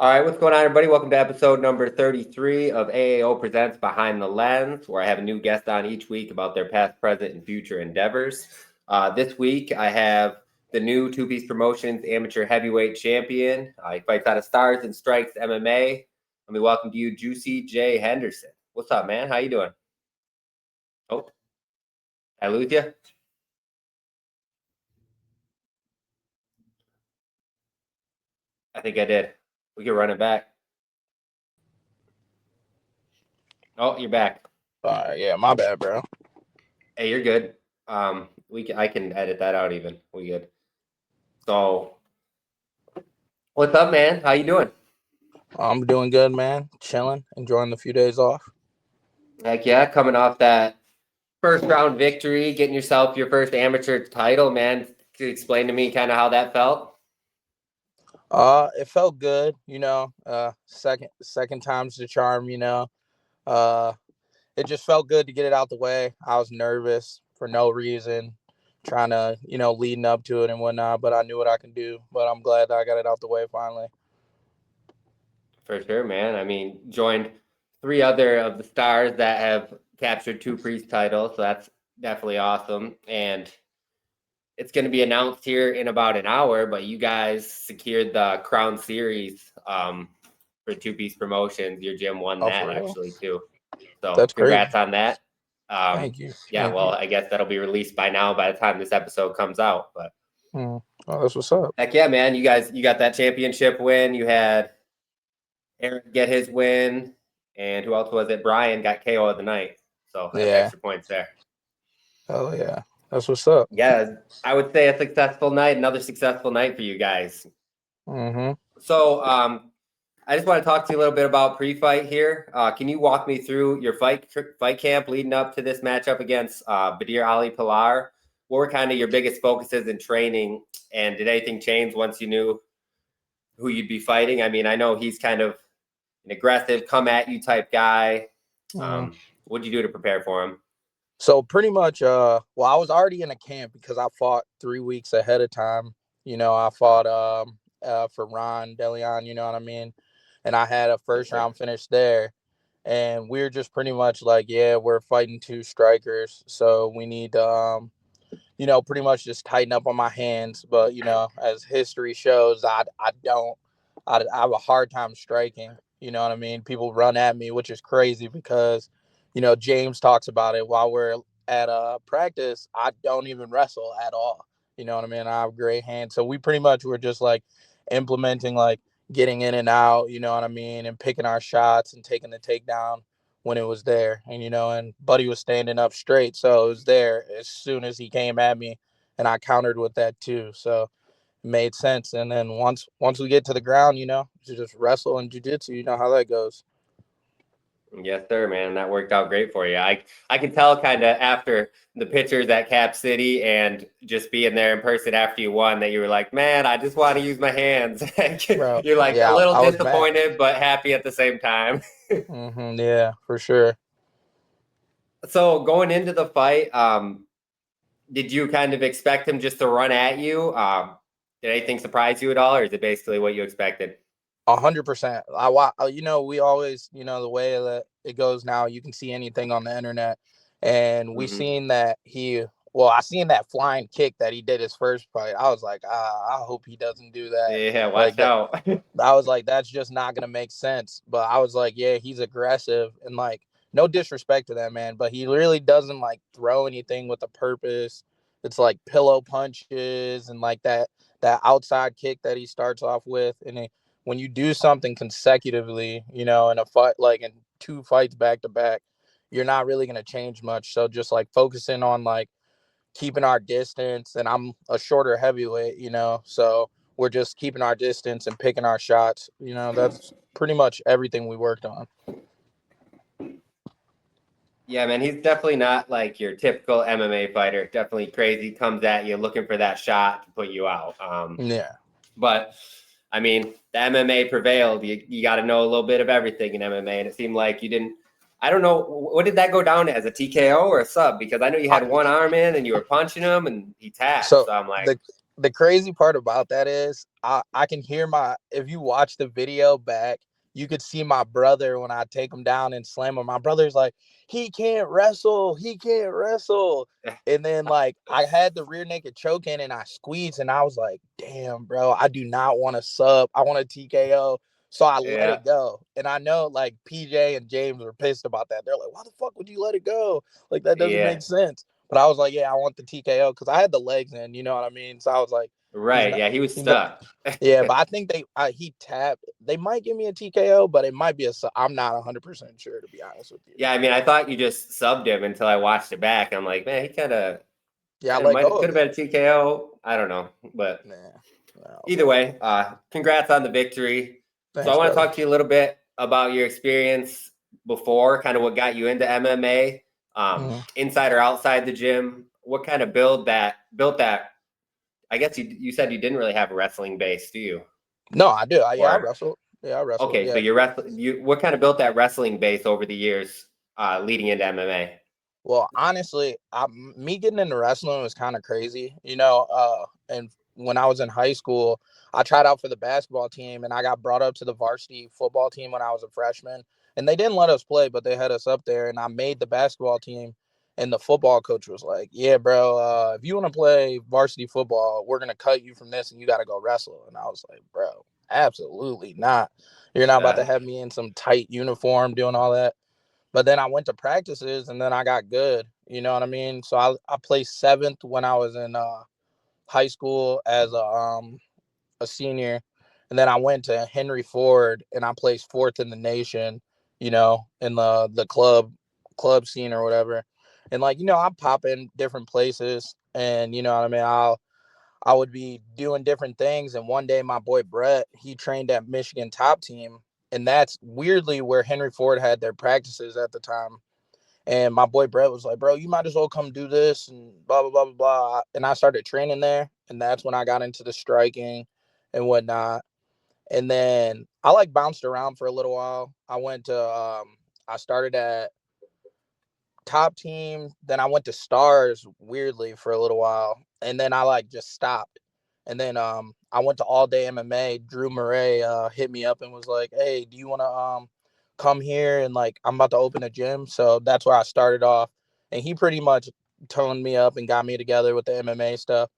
All right, what's going on, everybody? Welcome to episode number 33 of AAO Presents Behind the Lens, where I have a new guest on each week about their past, present, and future endeavors. This week, I have the new Piece Promotions Amateur Heavyweight Champion. He fights out of Stars and Strikes MMA. Let me welcome to you, Juicy J. Henderson. What's up, man? How you doing? Oh, I lose you? I think I did. We can run it back. Oh, you're back. Yeah, my bad, bro. Hey, you're good. I can edit that out even. We good. So, what's up, man? How you doing? I'm doing good, man. Chilling, enjoying the few days off. Heck yeah, coming off that first round victory, getting yourself your first amateur title, man. Could you explain to me kind of how that felt? It felt good, second time's the charm, it just felt good to get it out the way. I was nervous for no reason, trying to, leading up to it and whatnot, but I knew what I can do. But I'm glad that I got it out the way finally. For sure, man. I mean, joined 3 other of the stars that have captured 2 priest titles, so that's definitely awesome. And it's going to be announced here in about an hour, but you guys secured the Crown Series for Piece Promotions. Your gym won that actually too. So that's congrats great on that. Thank you. Yeah, Thank well, you. I guess that'll be released by now by the time this episode comes out. But Oh, that's what's up. heck yeah, man. You got that championship win. You had Aaron get his win. And who else was it? Brian got KO of the night. So that's extra points there. Oh yeah. That's what's up. Yeah, I would say a successful night, another successful night for you guys. Mm-hmm. So I just want to talk to you a little bit about pre-fight here. Can you walk me through your fight camp leading up to this matchup against Badir Ali Pilar? What were kind of your biggest focuses in training, and did anything change once you knew who you'd be fighting? I mean, I know he's kind of an aggressive, come-at-you type guy. What did you do to prepare for him? So pretty much, I was already in a camp because I fought 3 weeks ahead of time. I fought for Ron DeLeon, you know what I mean? And I had a first round finish there. And we're just pretty much like, yeah, we're fighting 2 strikers. So we need to, pretty much just tighten up on my hands. But, as history shows, I have a hard time striking. You know what I mean? People run at me, which is crazy because, James talks about it while we're at practice. I don't even wrestle at all. You know what I mean? I have great hands. So we pretty much were just like implementing like getting in and out, you know what I mean? And picking our shots and taking the takedown when it was there. And, and Buddy was standing up straight. So it was there as soon as he came at me, and I countered with that too. So it made sense. And then once we get to the ground, to just wrestle and jiu-jitsu, you know how that goes. Yes, sir, man. That worked out great for you. I can tell kind of after the pictures at Cap City and just being there in person after you won that you were like, man, I just want to use my hands. Bro, You're like yeah, a little I disappointed, but happy at the same time. Yeah, for sure. So going into the fight, did you kind of expect him just to run at you? Did anything surprise you at all, or is it basically what you expected? 100%. We always, the way that it goes now, you can see anything on the internet, and we seen that I seen that flying kick that he did his first fight. I was like, I hope he doesn't do that. Yeah, watch out. I was like, that's just not gonna make sense. But I was like, yeah, he's aggressive, and like, no disrespect to that man, but he really doesn't like throw anything with a purpose. It's like pillow punches and like that outside kick that he starts off with, and when you do something consecutively, in a fight, like in 2 fights back to back, you're not really going to change much. So just like focusing on like keeping our distance, and I'm a shorter heavyweight, so we're just keeping our distance and picking our shots. That's pretty much everything we worked on. Yeah, man, he's definitely not like your typical MMA fighter. Definitely crazy, comes at you looking for that shot to put you out. Yeah. But I mean, the MMA prevailed. You got to know a little bit of everything in MMA, and it seemed like you didn't. I don't know, what did that go down as, a TKO or a sub? Because I know you had one arm in and you were punching him and he tapped. So I'm like, the crazy part about that is I can hear if you watch the video back, you could see my brother when I take him down and slam him. My brother's like, he can't wrestle. He can't wrestle. And then like I had the rear naked choke in and I squeezed and I was like, damn, bro, I do not want to sub. I want a TKO. So I let Yeah. it go. And I know like PJ and James were pissed about that. They're like, why the fuck would you let it go? Like that doesn't Yeah. make sense. But I was like, yeah, I want the TKO because I had the legs in, you know what I mean? So I was like, he's Right. not, Yeah. He was he's not, stuck. yeah, but I think he tapped. They might give me a TKO, but it might be I'm not 100% sure, to be honest with you. Yeah. I mean, I thought you just subbed him until I watched it back. I'm like, man, he kind of Yeah, I let go could of have it. been a TKO. I don't know. But Nah, I was either like, way, congrats on the victory. So I thanks, want to brother. talk to you a little bit about your experience before, kind of what got you into MMA, Mhm. inside or outside the gym. What kind of built that? I guess you said you didn't really have a wrestling base, do you? No, I do. I Or wrestled. Yeah, I wrestled. okay, so Yeah. you what kind of built that wrestling base over the years, leading into MMA? Well, honestly, me getting into wrestling was kind of crazy, and when I was in high school, I tried out for the basketball team and I got brought up to the varsity football team when I was a freshman. And they didn't let us play, but they had us up there and I made the basketball team. And the football coach was like, yeah, bro, if you want to play varsity football, we're going to cut you from this and you got to go wrestle. And I was like, bro, absolutely not. You're not about to Uh, have me in some tight uniform doing all that. But then I went to practices and then I got good. You know what I mean? So I placed seventh when I was in high school as a senior. And then I went to Henry Ford and I placed fourth in the nation, in the club scene or whatever. And like, I pop in different places and you know what I mean? I would be doing different things. And one day, my boy Brett, he trained at Michigan Top Team, and that's weirdly where Henry Ford had their practices at the time. And my boy Brett was like, "Bro, you might as well come do this," and blah blah blah blah blah. And I started training there, and that's when I got into the striking and whatnot. And then I like bounced around for a little while. I started at Top Team, then I went to Stars weirdly for a little while, and then I like just stopped. And then I went to All Day MMA. Drew Murray hit me up and was like, "Hey, do you want to come here and like I'm about to open a gym?" So that's where I started off, and he pretty much toned me up and got me together with the MMA stuff.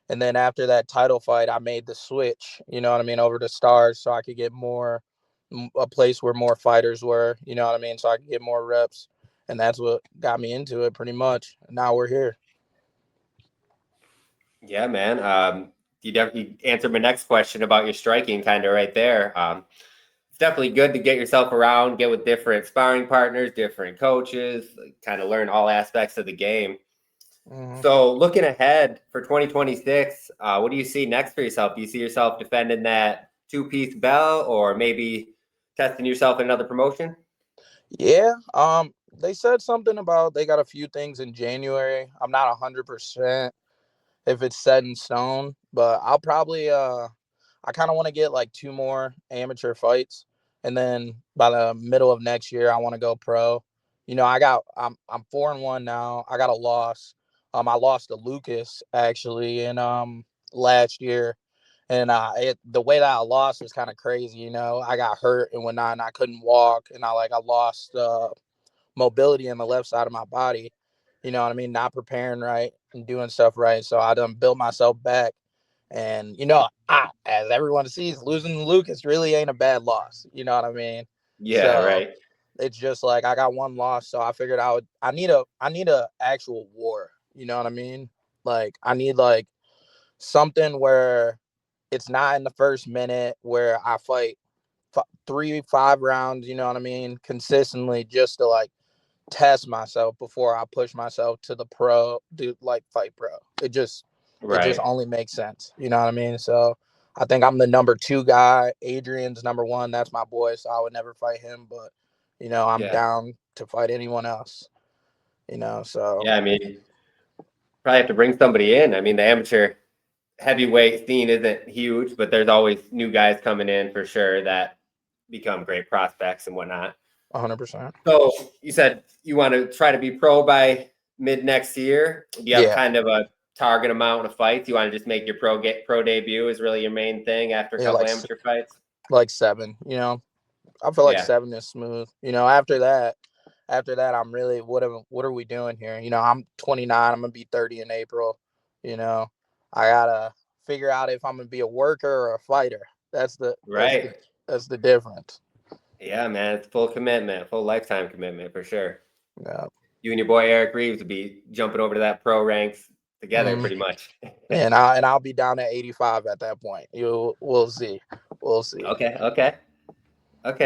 And then after that title fight, I made the switch, you know what I mean, over to Stars so I could get a place where more fighters were, you know what I mean, so I could get more reps. And that's what got me into it pretty much. Now we're here. yeah, man. You definitely answered my next question about your striking, kind of right there. It's definitely good to get yourself around, get with different sparring partners, different coaches, like, kind of learn all aspects of the game. Mm-hmm. So, looking ahead for 2026, what do you see next for yourself? Do you see yourself defending that two-piece belt, or maybe testing yourself in another promotion? Yeah. They said something about they got a few things in January. I'm not 100% if it's set in stone, but I'll probably I kind of want to get like two more amateur fights, and then by the middle of next year, I want to go pro. I'm 4-1 now. I got a loss. I lost to Lucas actually in last year, and the way that I lost was kind of crazy. I got hurt and whatnot, and I couldn't walk, and I lost mobility in the left side of my body. You know what I mean? Not preparing right and doing stuff right. So I done built myself back. And as everyone sees, losing to Lucas really ain't a bad loss. You know what I mean? Yeah, So right. it's just like I got one loss, so I figured I need a actual war. You know what I mean? Like I need like something where it's not in the first minute where I fight 3-5 rounds. You know what I mean? Consistently, just to like test myself before I push myself to the pro, do like fight pro. It just Right. only makes sense. You know what I mean? So I think I'm the number 2 guy. Adrian's number 1. That's my boy, so I would never fight him. But I'm Yeah. down to fight anyone else. So Yeah. I mean, probably have to bring somebody in. I mean, the amateur heavyweight scene isn't huge, but there's always new guys coming in for sure that become great prospects and whatnot. 100%. So you said you want to try to be pro by mid next year. Do you have Yeah. kind of a target amount of fights? You want to just make your pro debut is really your main thing after a couple amateur fights? Like 7, I feel like 7 is smooth. After that, I'm really what are we doing here? I'm 29. I'm gonna be 30 in April. I gotta figure out if I'm gonna be a worker or a fighter. That's the difference. Yeah, man, it's full commitment, full lifetime commitment for sure. Yeah. You and your boy Eric Reeves will be jumping over to that pro ranks together, pretty much. And I'll be down at 85 at that point. We'll see. Okay,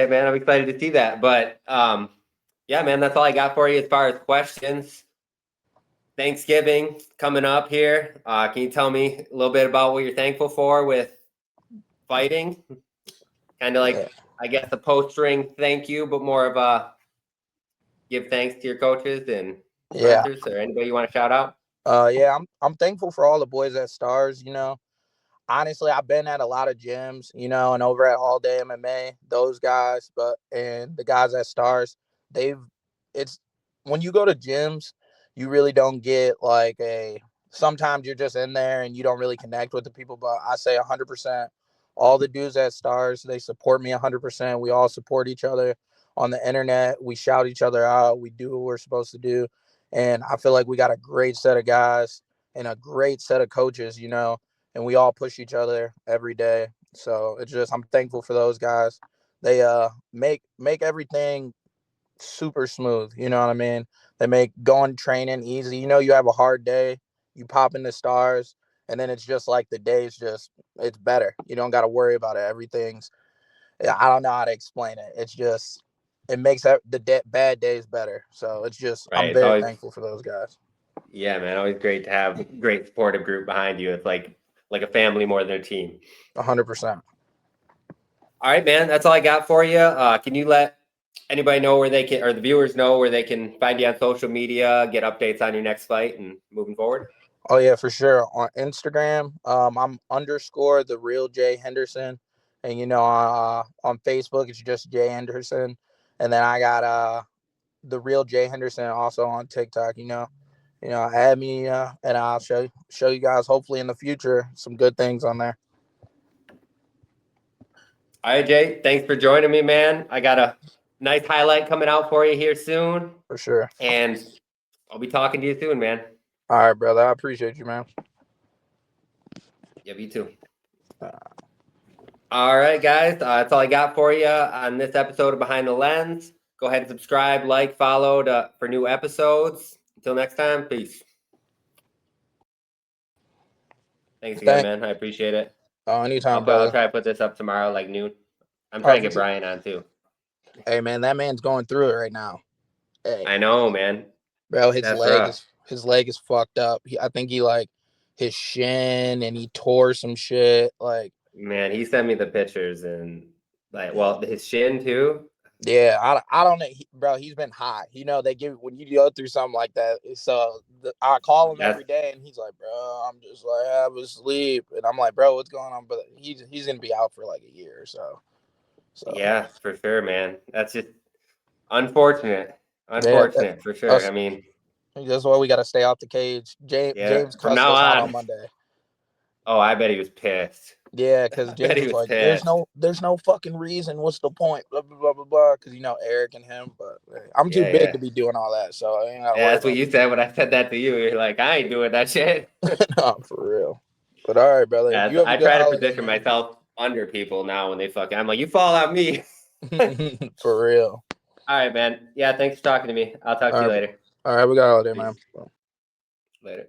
man, I'm excited to see that. But yeah, man, that's all I got for you as far as questions. Thanksgiving coming up here. Can you tell me a little bit about what you're thankful for with fighting? Kind of like, I guess, a post-ring thank you, but more of a give thanks to your coaches and sponsors or anybody you want to shout out. I'm thankful for all the boys at Stars. Honestly, I've been at a lot of gyms, and over at All Day MMA, those guys, and the guys at Stars, it's when you go to gyms, you really don't get like sometimes you're just in there and you don't really connect with the people, but I say 100%, all the dudes at Stars, they support me 100%. We all support each other on the internet. We shout each other out. We do what we're supposed to do. And I feel like we got a great set of guys and a great set of coaches, and we all push each other every day. So I'm thankful for those guys. They make everything super smooth. You know what I mean? They make going training easy. You have a hard day, you pop in the Stars, and then it's just like the day's it's better. You don't got to worry about it. Everything's, I don't know how to explain it. It makes the bad days better. So I'm very thankful for those guys. Yeah, man, always great to have a great supportive group behind you. It's like a family more than a team. 100%. All right, man, that's all I got for you. Can you let anybody know where they can, or the viewers know where they can find you on social media, get updates on your next fight and moving forward? Oh yeah, for sure. On Instagram, I'm _ the real Jay Henderson, and on Facebook it's just Jay Henderson, and then I got the real Jay Henderson also on TikTok. Add me, and I'll show you guys hopefully in the future some good things on there. All right, Jay, thanks for joining me, man. I got a nice highlight coming out for you here soon. For sure. And I'll be talking to you soon, man. All right, brother. I appreciate you, man. Yeah, me too. All right, guys. That's all I got for you on this episode of Behind the Lens. Go ahead and subscribe, like, follow for new episodes. Until next time, peace. Thanks again, man. I appreciate it. Oh, anytime, brother. I'll try to put this up tomorrow, like noon. I'm trying to get Brian on too. Hey, man, that man's going through it right now. Hey. I know, man. Bro, his leg is fucked up. I think he his shin and he tore some shit. Man, he sent me the pictures and his shin too. Yeah, I don't know, bro. He's been hot. They give when you go through something like that. So I call him every day, and he's like, "Bro, I'm just I was asleep," and I'm like, "Bro, what's going on?" But he's gonna be out for like a year or so. Yeah, for sure, man. That's just unfortunate. Unfortunate for sure. I mean, that's why we got to stay off the cage. James cussed us out on Monday. Oh, I bet he was pissed. Yeah, because James was like, there's no fucking reason. What's the point? Blah, blah, blah, blah, blah. Because, Eric and him. But I'm too big to be doing all that. So I ain't gotta worry that's what you said when I said that to you. You're like, I ain't doing that shit. No, for real. But all right, brother. Yeah, I try to position myself under people now when they I'm like, you fall on me. For real. All right, man. Yeah, thanks for talking to me. I'll talk to you later. All right, we got all day, man. Later.